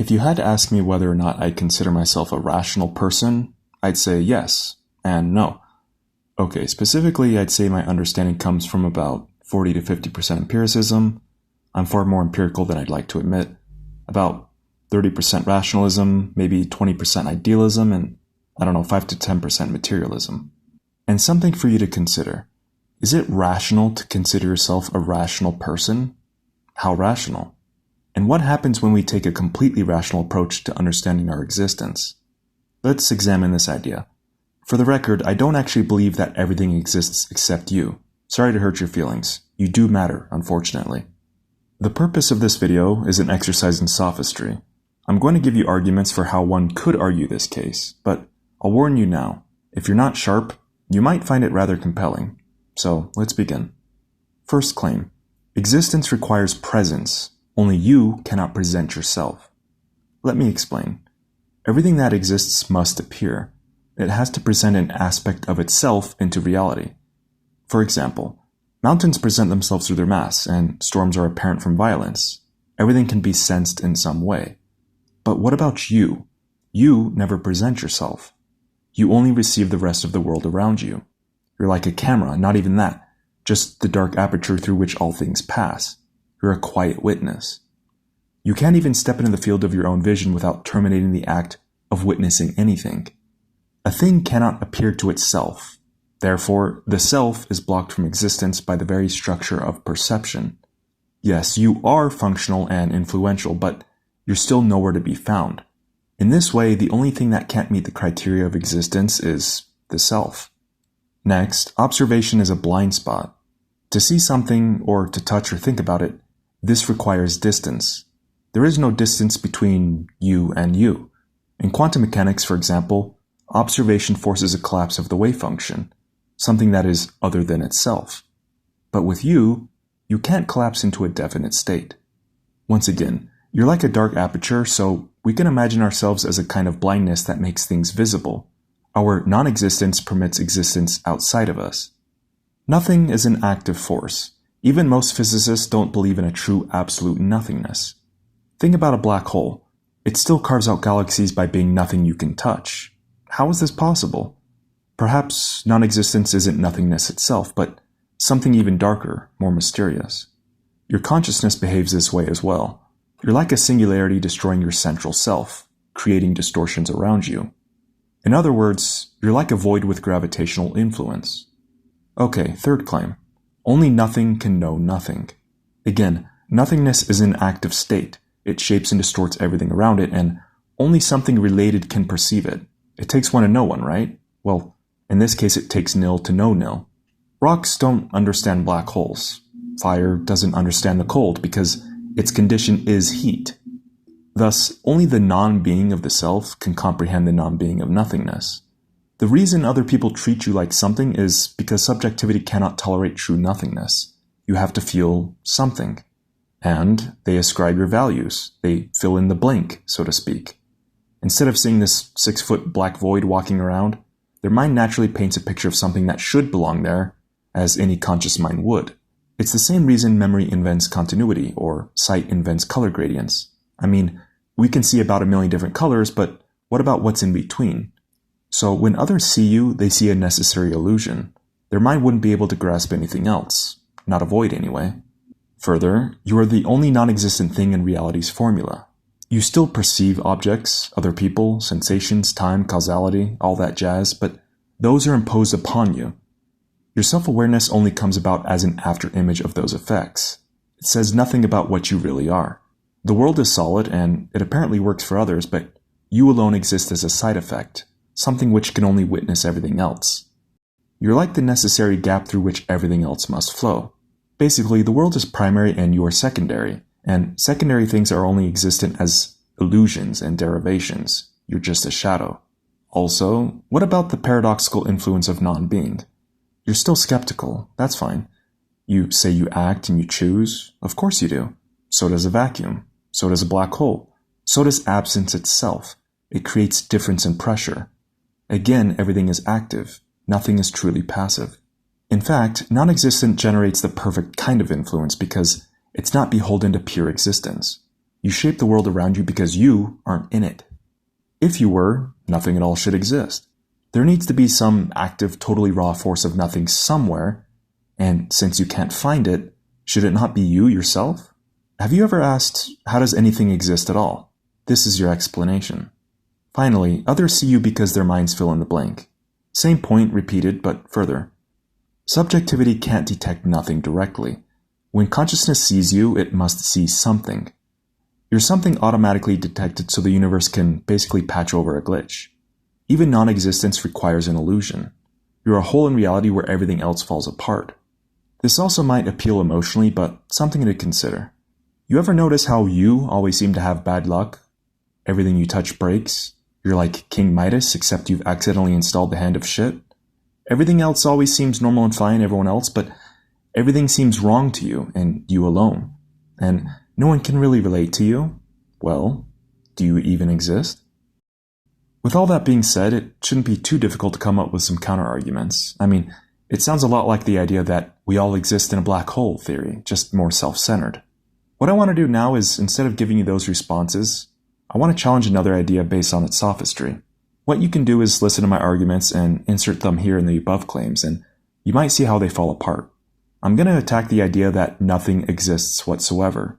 If you had to ask me whether or not I consider myself a rational person, I'd say yes and no. Okay, specifically, I'd say my understanding comes from about 40 to 50% empiricism. I'm far more empirical than I'd like to admit. About 30% rationalism, maybe 20% idealism, and 5 to 10% materialism. And something for you to consider. Is it rational to consider yourself a rational person? How rational? And what happens when we take a completely rational approach to understanding our existence? Let's examine this idea. For the record, I don't actually believe that everything exists except you. Sorry to hurt your feelings. You do matter, unfortunately. The purpose of this video is an exercise in sophistry. I'm going to give you arguments for how one could argue this case, but I'll warn you now, if you're not sharp, you might find it rather compelling. So let's begin. First claim. Existence requires presence. Only you cannot present yourself. Let me explain. Everything that exists must appear. It has to present an aspect of itself into reality. For example, mountains present themselves through their mass, and storms are apparent from violence. Everything can be sensed in some way. But what about you? You never present yourself. You only receive the rest of the world around you. You're like a camera, not even that, just the dark aperture through which all things pass. You're a quiet witness. You can't even step into the field of your own vision without terminating the act of witnessing anything. A thing cannot appear to itself. Therefore, the self is blocked from existence by the very structure of perception. Yes, you are functional and influential, but you're still nowhere to be found. In this way, the only thing that can't meet the criteria of existence is the self. Next, observation is a blind spot. To see something, or to touch or think about it, this requires distance. There is no distance between you and you. In quantum mechanics, for example, observation forces a collapse of the wave function, something that is other than itself. But with you can't collapse into a definite state. Once again, you're like a dark aperture, so we can imagine ourselves as a kind of blindness that makes things visible. Our non-existence permits existence outside of us. Nothing is an active force. Even most physicists don't believe in a true absolute nothingness. Think about a black hole. It still carves out galaxies by being nothing you can touch. How is this possible? Perhaps non-existence isn't nothingness itself, but something even darker, more mysterious. Your consciousness behaves this way as well. You're like a singularity destroying your central self, creating distortions around you. In other words, you're like a void with gravitational influence. Okay, third claim. Only nothing can know nothing. Again, nothingness is an active state. It shapes and distorts everything around it, and only something related can perceive it. It takes one to know one, right? Well, in this case, it takes nil to know nil. Rocks don't understand black holes. Fire doesn't understand the cold because its condition is heat. Thus, only the non-being of the self can comprehend the non-being of nothingness. The reason other people treat you like something is because subjectivity cannot tolerate true nothingness. You have to feel something. And they ascribe your values. They fill in the blank, so to speak. Instead of seeing this 6-foot black void walking around, their mind naturally paints a picture of something that should belong there, as any conscious mind would. It's the same reason memory invents continuity, or sight invents color gradients. I mean, we can see about 1 million different colors, but what about what's in between? So when others see you, they see a necessary illusion. Their mind wouldn't be able to grasp anything else. Not a void, anyway. Further, you are the only non-existent thing in reality's formula. You still perceive objects, other people, sensations, time, causality, all that jazz, but those are imposed upon you. Your self-awareness only comes about as an after-image of those effects. It says nothing about what you really are. The world is solid, and it apparently works for others, but you alone exist as a side effect, something which can only witness everything else. You're like the necessary gap through which everything else must flow. Basically, the world is primary and you are secondary, and secondary things are only existent as illusions and derivations. You're just a shadow. Also, what about the paradoxical influence of non-being? You're still skeptical, that's fine. You say you act and you choose, of course you do. So does a vacuum. So does a black hole. So does absence itself. It creates difference and pressure. Again, everything is active. Nothing is truly passive. In fact, non-existent generates the perfect kind of influence because it's not beholden to pure existence. You shape the world around you because you aren't in it. If you were, nothing at all should exist. There needs to be some active, totally raw force of nothing somewhere, and since you can't find it, should it not be you yourself? Have you ever asked, how does anything exist at all? This is your explanation. Finally, others see you because their minds fill in the blank. Same point repeated, but further. Subjectivity can't detect nothing directly. When consciousness sees you, it must see something. You're something automatically detected so the universe can basically patch over a glitch. Even non-existence requires an illusion. You're a whole in reality where everything else falls apart. This also might appeal emotionally, but something to consider. You ever notice how you always seem to have bad luck? Everything you touch breaks. You're like King Midas, except you've accidentally installed the hand of shit. Everything else always seems normal and fine, everyone else, but everything seems wrong to you, and you alone. And no one can really relate to you. Well, do you even exist? With all that being said, it shouldn't be too difficult to come up with some counter-arguments. I mean, it sounds a lot like the idea that we all exist in a black hole theory, just more self-centered. What I want to do now is, instead of giving you those responses, I want to challenge another idea based on its sophistry. What you can do is listen to my arguments and insert them here in the above claims, and you might see how they fall apart. I'm going to attack the idea that nothing exists whatsoever.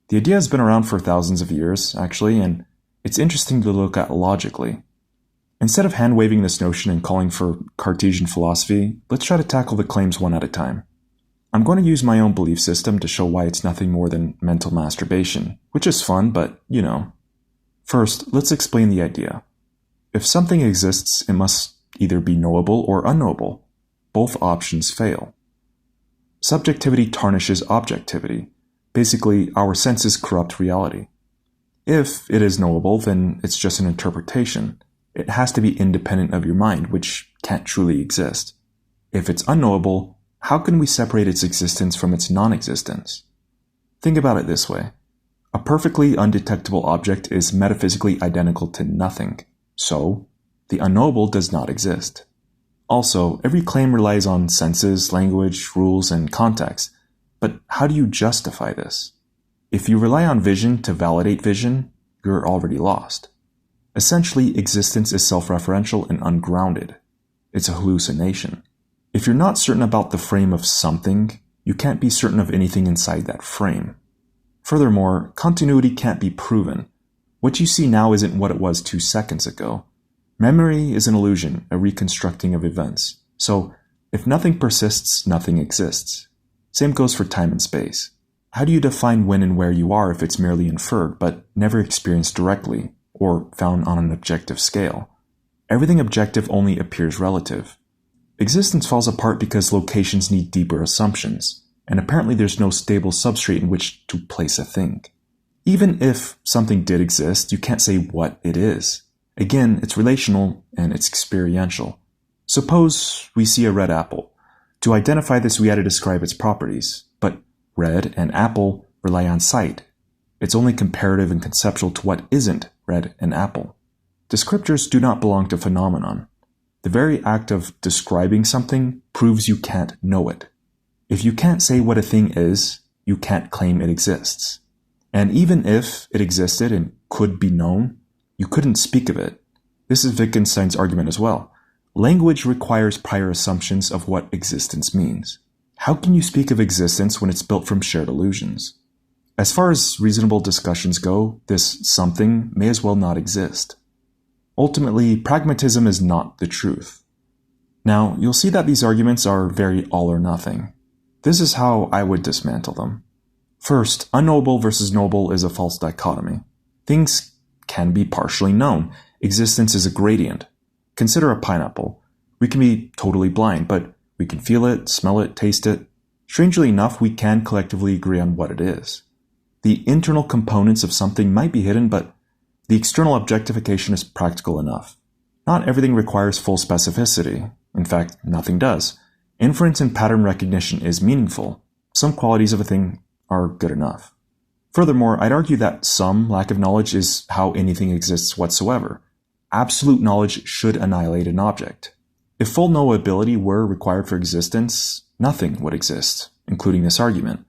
The idea has been around for thousands of years, actually, and it's interesting to look at logically. Instead of hand-waving this notion and calling for Cartesian philosophy, let's try to tackle the claims one at a time. I'm going to use my own belief system to show why it's nothing more than mental masturbation, which is fun, but, you know. First, let's explain the idea. If something exists, it must either be knowable or unknowable. Both options fail. Subjectivity tarnishes objectivity. Basically, our senses corrupt reality. If it is knowable, then it's just an interpretation. It has to be independent of your mind, which can't truly exist. If it's unknowable, how can we separate its existence from its non-existence? Think about it this way. A perfectly undetectable object is metaphysically identical to nothing. So, the unknowable does not exist. Also, every claim relies on senses, language, rules, and context. But how do you justify this? If you rely on vision to validate vision, you're already lost. Essentially, existence is self-referential and ungrounded. It's a hallucination. If you're not certain about the frame of something, you can't be certain of anything inside that frame. Furthermore, continuity can't be proven. What you see now isn't what it was 2 seconds ago. Memory is an illusion, a reconstructing of events. So, if nothing persists, nothing exists. Same goes for time and space. How do you define when and where you are if it's merely inferred, but never experienced directly, or found on an objective scale? Everything objective only appears relative. Existence falls apart because locations need deeper assumptions, and apparently there's no stable substrate in which to place a thing. Even if something did exist, you can't say what it is. Again, it's relational and it's experiential. Suppose we see a red apple. To identify this, we had to describe its properties, but red and apple rely on sight. It's only comparative and conceptual to what isn't red and apple. Descriptors do not belong to phenomenon. The very act of describing something proves you can't know it. If you can't say what a thing is, you can't claim it exists. And even if it existed and could be known, you couldn't speak of it. This is Wittgenstein's argument as well. Language requires prior assumptions of what existence means. How can you speak of existence when it's built from shared illusions? As far as reasonable discussions go, this something may as well not exist. Ultimately, pragmatism is not the truth. Now, you'll see that these arguments are very all or nothing. This is how I would dismantle them. First, unknowable versus knowable is a false dichotomy. Things can be partially known. Existence is a gradient. Consider a pineapple. We can be totally blind, but we can feel it, smell it, taste it. Strangely enough, we can collectively agree on what it is. The internal components of something might be hidden, but the external objectification is practical enough. Not everything requires full specificity. In fact, nothing does. Inference and pattern recognition is meaningful. Some qualities of a thing are good enough. Furthermore, I'd argue that some lack of knowledge is how anything exists whatsoever. Absolute knowledge should annihilate an object. If full knowability were required for existence, nothing would exist, including this argument.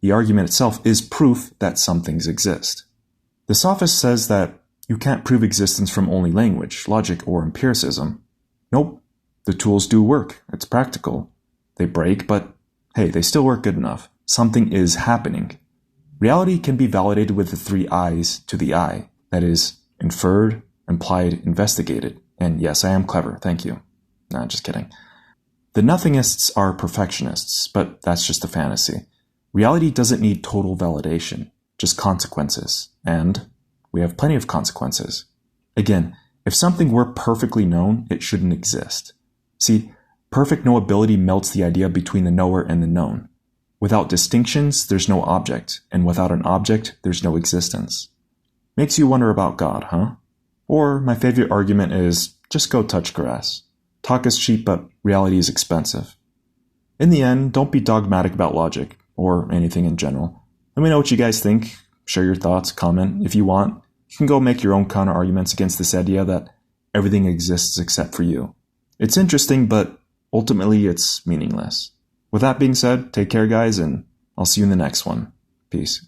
The argument itself is proof that some things exist. The sophist says that you can't prove existence from only language, logic, or empiricism. Nope. The tools do work. It's practical. They break, but hey, they still work good enough. Something is happening. Reality can be validated with the 3 I's to the I. That is, inferred, implied, investigated. And yes, I am clever. Thank you. Nah, just kidding. The nothingists are perfectionists, but that's just a fantasy. Reality doesn't need total validation, just consequences. And we have plenty of consequences. Again, if something were perfectly known, it shouldn't exist. See, perfect knowability melts the idea between the knower and the known. Without distinctions, there's no object, and without an object, there's no existence. Makes you wonder about God, huh? Or my favorite argument is, just go touch grass. Talk is cheap, but reality is expensive. In the end, don't be dogmatic about logic, or anything in general. Let me know what you guys think. Share your thoughts, comment. If you want, you can go make your own counter-arguments against this idea that everything exists except for you. It's interesting, but ultimately it's meaningless. With that being said, take care guys, and I'll see you in the next one. Peace.